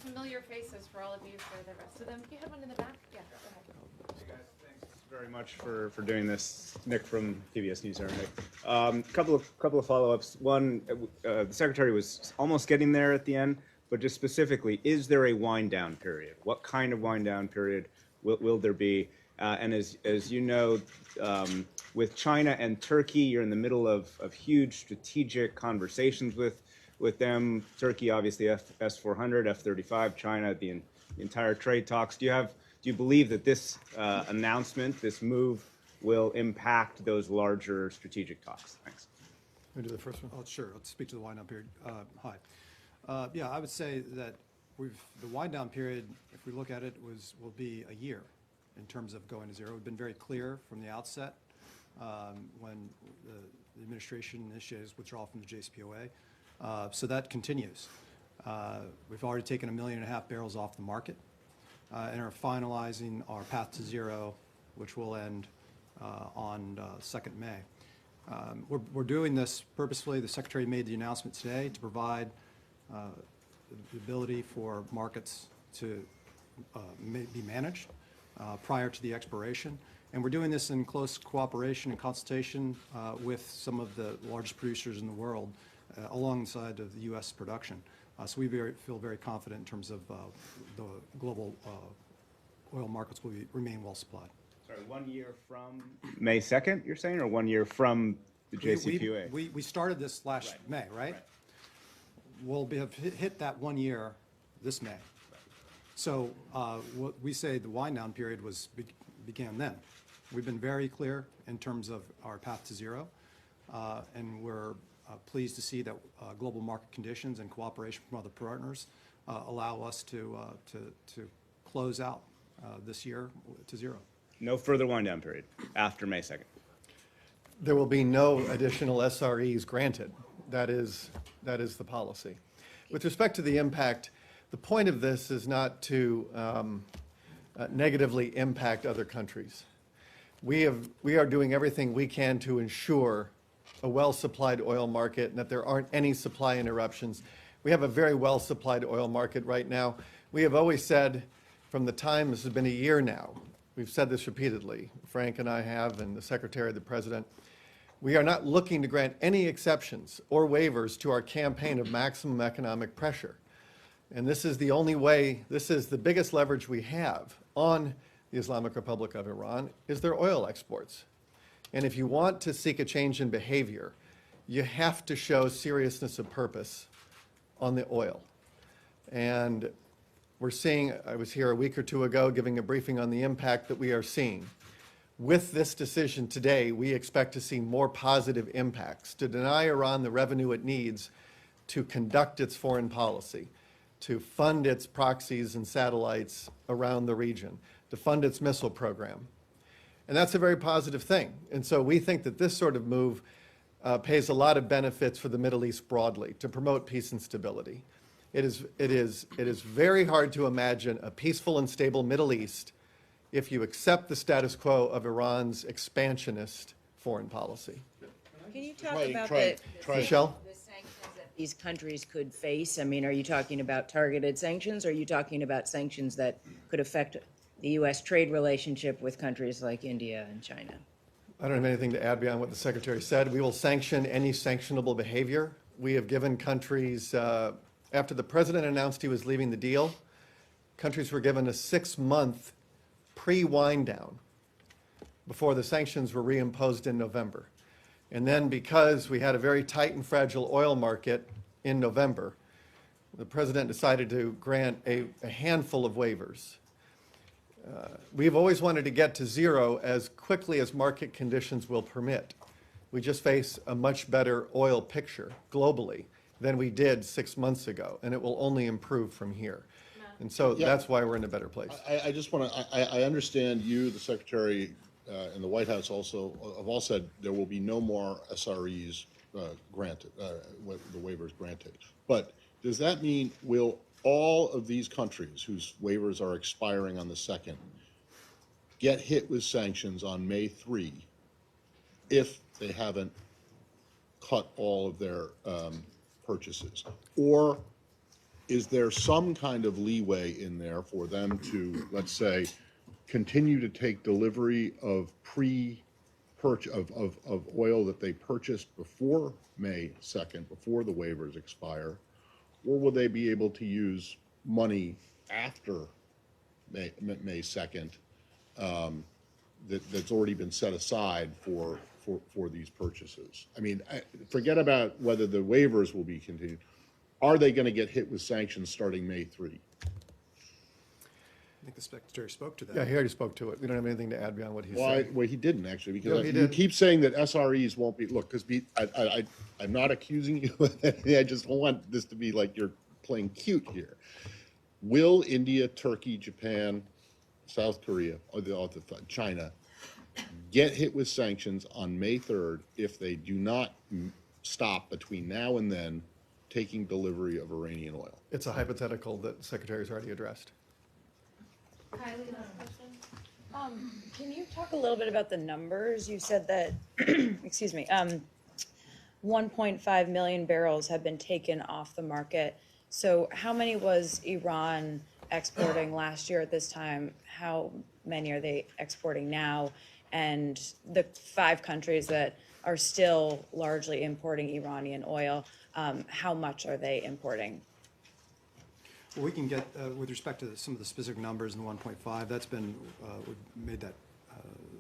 familiar faces for all of you, for the rest of them. You had one in the back? Yeah, go ahead. Hey guys, thanks very much for doing this. Nick from PBS News here. Couple of follow-ups. One, the secretary was almost getting there at the end, but just specifically, is there a wind down period? What kind of wind down period will there be? And as you know, with China and Turkey, you're in the middle of huge strategic conversations with them. Turkey, obviously, S-400, F-35, China, the entire trade talks. Do you believe that this announcement, this move, will impact those larger strategic talks? Thanks. Let me do the first one. Oh, sure. Let's speak to the wind down period. Hi. Yeah, I would say that the wind down period, if we look at it, will be a year in terms of going to zero. We've been very clear from the outset when the administration initiated withdrawal from the JCPOA. So that continues. We've already taken 1.5 million barrels off the market and are finalizing our path to zero, which will end on 2nd May. We're doing this purposefully. The Secretary made the announcement today to provide the ability for markets to be managed prior to the expiration. And we're doing this in close cooperation and consultation with some of the largest producers in the world alongside of the U.S. production. So we feel very confident in terms of the global oil markets will remain well supplied. Sorry, 1 year from May 2nd, you're saying, or 1 year from the JCPOA? We started this last May, right? We'll have hit that 1 year this May. So what we say the wind down period began then. We've been very clear in terms of our path to zero, and we're pleased to see that global market conditions and cooperation from other partners allow us to close out this year to zero. No further wind down period after May 2nd. There will be no additional SREs granted. That is the policy. With respect to the impact, the point of this is not to negatively impact other countries. We are doing everything we can to ensure a well-supplied oil market and that there aren't any supply interruptions. We have a very well-supplied oil market right now. We have always said from the time, this has been a year now, we've said this repeatedly, Frank and I have, and the Secretary, the President, we are not looking to grant any exceptions or waivers to our campaign of maximum economic pressure. And this is the only way, this is the biggest leverage we have on the Islamic Republic of Iran, is their oil exports. And if you want to seek a change in behavior, you have to show seriousness of purpose on the oil. And we're seeing, I was here a week or two ago giving a briefing on the impact that we are seeing. With this decision today, we expect to see more positive impacts, to deny Iran the revenue it needs to conduct its foreign policy, to fund its proxies and satellites around the region, to fund its missile program. And that's a very positive thing. And so we think that this sort of move pays a lot of benefits for the Middle East broadly, to promote peace and stability. It is very hard to imagine a peaceful and stable Middle East if you accept the status quo of Iran's expansionist foreign policy. Can you talk about the Michelle? sanctions that these countries could face? I mean, are you talking about targeted sanctions, or are you talking about sanctions that could affect the U.S. trade relationship with countries like India and China? I don't have anything to add beyond what the Secretary said. We will sanction any sanctionable behavior. We have given countries, after the President announced he was leaving the deal, countries were given a 6-month pre-wind down before the sanctions were reimposed in November. And then because we had a very tight and fragile oil market in November, the President decided to grant a handful of waivers. We've always wanted to get to zero as quickly as market conditions will permit. We just face a much better oil picture globally than we did 6 months ago, and it will only improve from here. And so that's why we're in a better place. I just want to, I understand you, the Secretary, and the White House also have all said there will be no more SREs granted, the waivers granted. But does that mean will all of these countries whose waivers are expiring on the 2nd get hit with sanctions on May 3 if they haven't cut all of their purchases? Or is there some kind of leeway in there for them to, let's say, continue to take delivery of of oil that they purchased before May 2nd, before the waivers expire, or will they be able to use money after May 2nd that's already been set aside for these purchases? I mean, forget about whether the waivers will be continued. Are they going to get hit with sanctions starting May 3? I think the Secretary spoke to that. Yeah, he already spoke to it. We don't have anything to add beyond what he Well, said. well, he didn't actually, No, because he you didn't. keep saying that SREs won't be, look, because I'm not accusing you of anything, I just don't want this to be like you're playing cute here. Will India, Turkey, Japan, South Korea, or China get hit with sanctions on May 3rd if they do not stop between now and then taking delivery of Iranian oil? It's a hypothetical that the Secretary's already addressed. Kylie, last question. Can you talk a little bit about the numbers? You said that, excuse me, 1.5 million barrels have been taken off the market. So how many was Iran exporting last year at this time? How many are they exporting now? And the 5 countries that are still largely importing Iranian oil, how much are they importing? Well, we can get, with respect to some of the specific numbers in the 1.5, that's been, we've made that,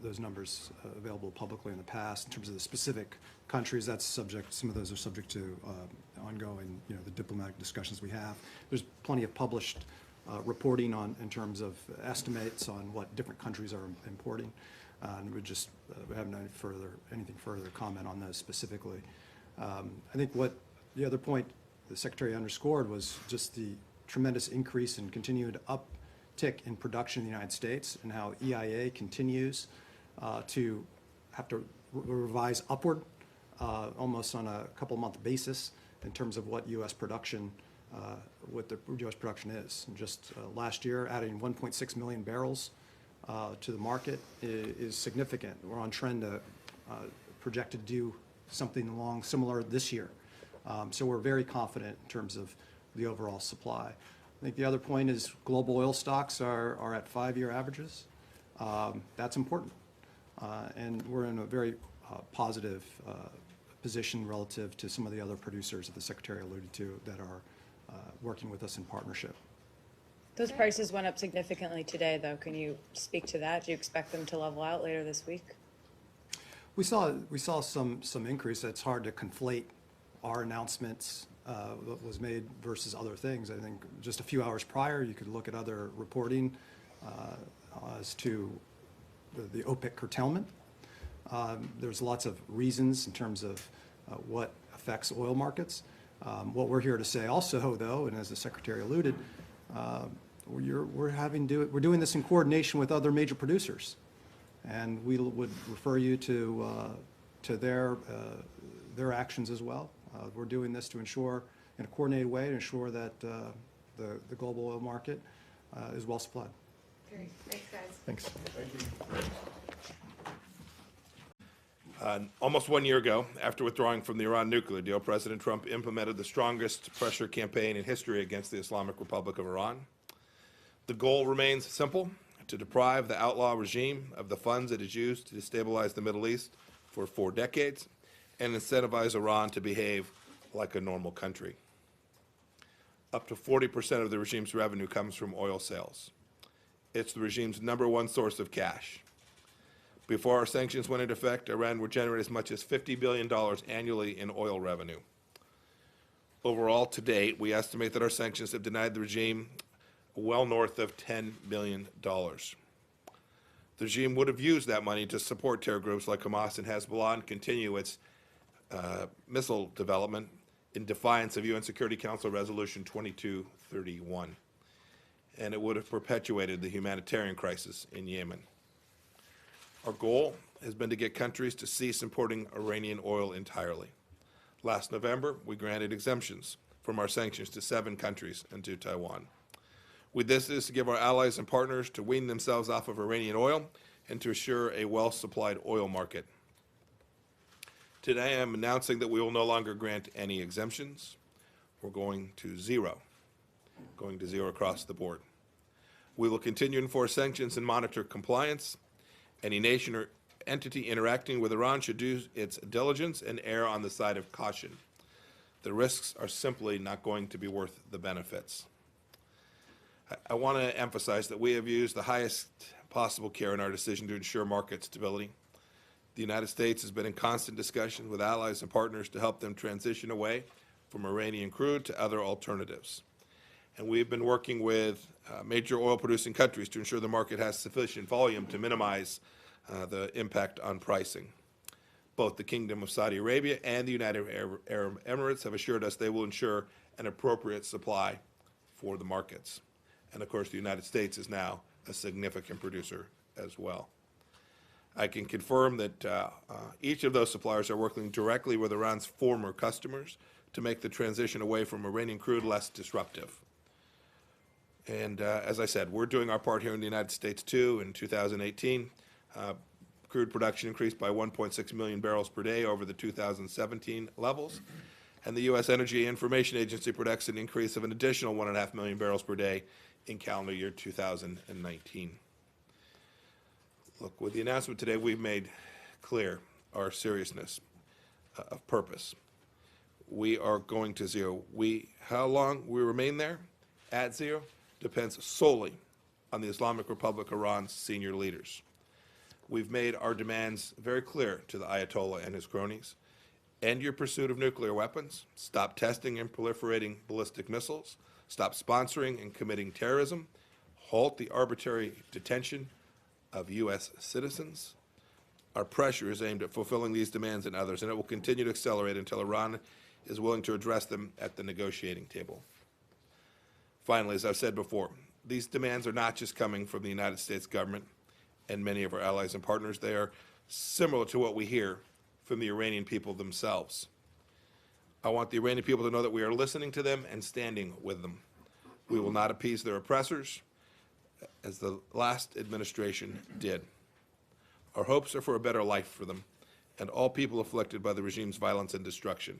those numbers available publicly in the past. In terms of the specific countries, that's subject, some of those are subject to ongoing, the diplomatic discussions we have. There's plenty of published reporting on, in terms of estimates on what different countries are importing. And we just, we haven't anything further to comment on those specifically. I think what the other point the Secretary underscored was just the tremendous increase and continued uptick in production in the United States, and how EIA continues to have to revise upward almost on a couple-month basis in terms of what U.S. production, what the U.S. production is. And just last year, adding 1.6 million barrels to the market is significant. We're on trend to projected to do something along similar this year. So we're very confident in terms of the overall supply. I think the other point is global oil stocks are at 5-year averages. That's important. And we're in a very positive position relative to some of the other producers that the Secretary alluded to that are working with us in partnership. Those prices went up significantly today, though. Can you speak to that? Do you expect them to level out later this week? We saw some increase. It's hard to conflate our announcements that was made versus other things. I think just a few hours prior, you could look at other reporting as to the OPEC curtailment. There's lots of reasons in terms of what affects oil markets. What we're here to say also, though, and as the Secretary alluded, we're doing this in coordination with other major producers, and we would refer you to their actions as well. We're doing this to ensure, in a coordinated way, to ensure that the global oil market is well supplied. Great. Thanks, guys. Thanks. Almost 1 year ago, after withdrawing from the Iran nuclear deal, President Trump implemented the strongest pressure campaign in history against the Islamic Republic of Iran. The goal remains simple: to deprive the outlaw regime of the funds it has used to destabilize the Middle East for 4 decades and incentivize Iran to behave like a normal country. Up to 40% of the regime's revenue comes from oil sales. It's the regime's #1 source of cash. Before our sanctions went into effect, Iran would generate as much as $50 billion annually in oil revenue. Overall, to date, we estimate that our sanctions have denied the regime well north of $10 billion. The regime would have used that money to support terror groups like Hamas and Hezbollah and continue its missile development in defiance of UN Security Council Resolution 2231. And it would have perpetuated the humanitarian crisis in Yemen. Our goal has been to get countries to cease importing Iranian oil entirely. Last November, we granted exemptions from our sanctions to 7 countries and to Taiwan. With this is to give our allies and partners to wean themselves off of Iranian oil and to assure a well-supplied oil market. Today, I'm announcing that we will no longer grant any exemptions. We're going to 0. going to zero across the board. We will continue to enforce sanctions and monitor compliance. Any nation or entity interacting with Iran should do its diligence and err on the side of caution. The risks are simply not going to be worth the benefits. I want to emphasize that we have used the highest possible care in our decision to ensure market stability. The United States has been in constant discussion with allies and partners to help them transition away from Iranian crude to other alternatives. And we've been working with major oil-producing countries to ensure the market has sufficient volume to minimize the impact on pricing. Both the Kingdom of Saudi Arabia and the United Arab Emirates have assured us they will ensure an appropriate supply for the markets. And of course, the United States is now a significant producer as well. I can confirm that each of those suppliers are working directly with Iran's former customers to make the transition away from Iranian crude less disruptive. And as I said, we're doing our part here in the United States too. In 2018, crude production increased by 1.6 million barrels per day over the 2017 levels. And the U.S. Energy Information Agency predicts an increase of an additional 1.5 million barrels per day in calendar year 2019. Look, with the announcement today, we've made clear our seriousness of purpose. We are going to zero. How long we remain there at zero depends solely on the Islamic Republic of Iran's senior leaders. We've made our demands very clear to the Ayatollah and his cronies. End your pursuit of nuclear weapons. Stop testing and proliferating ballistic missiles. Stop sponsoring and committing terrorism. Halt the arbitrary detention of U.S. citizens. Our pressure is aimed at fulfilling these demands and others, and it will continue to accelerate until Iran is willing to address them at the negotiating table. Finally, as I've said before, these demands are not just coming from the United States government and many of our allies and partners. They are similar to what we hear from the Iranian people themselves. I want the Iranian people to know that we are listening to them and standing with them. We will not appease their oppressors, as the last administration did. Our hopes are for a better life for them and all people afflicted by the regime's violence and destruction.